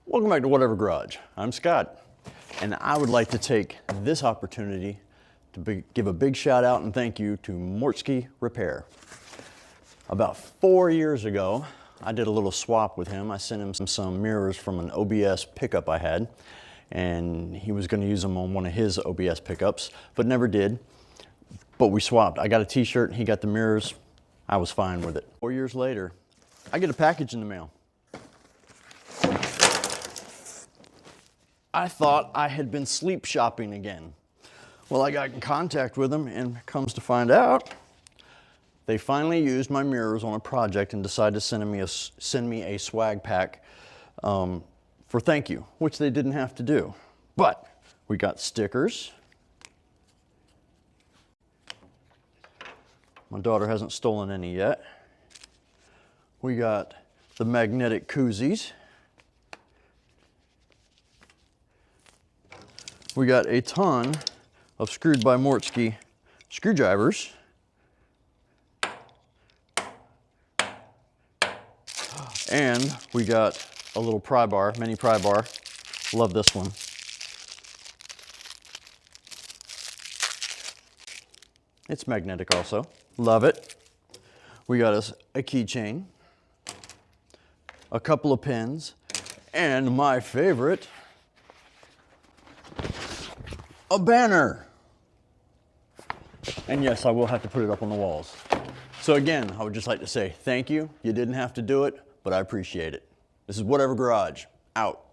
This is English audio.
Welcome back to Whatever Garage. I'm Scott, and I would like to take this opportunity to give a big shout out and thank you to Mortske Repair. About 4 years ago, I did a little swap with him. I sent him some mirrors from an OBS pickup I had, and he was going to use them on one of his OBS pickups, but never did. But we swapped. I got a t-shirt, he got the mirrors. I was fine with it. 4 years later, I get a package in the mail. I thought I had been sleep shopping again. Well, I got in contact with them, and comes to find out, they finally used my mirrors on a project and decided to send me a swag pack for thank you, which they didn't have to do. But we got stickers. My daughter hasn't stolen any yet. We got the magnetic koozies. We got a ton of Screwed by Mortske screwdrivers. And we got a little pry bar, mini pry bar. Love this one. It's magnetic also. Love it. We got us a keychain, a couple of pins, and my favorite, a banner. And yes, I will have to put it up on the walls. So again, I would just like to say thank you. You didn't have to do it, but I appreciate it. This is Whatever Garage, out.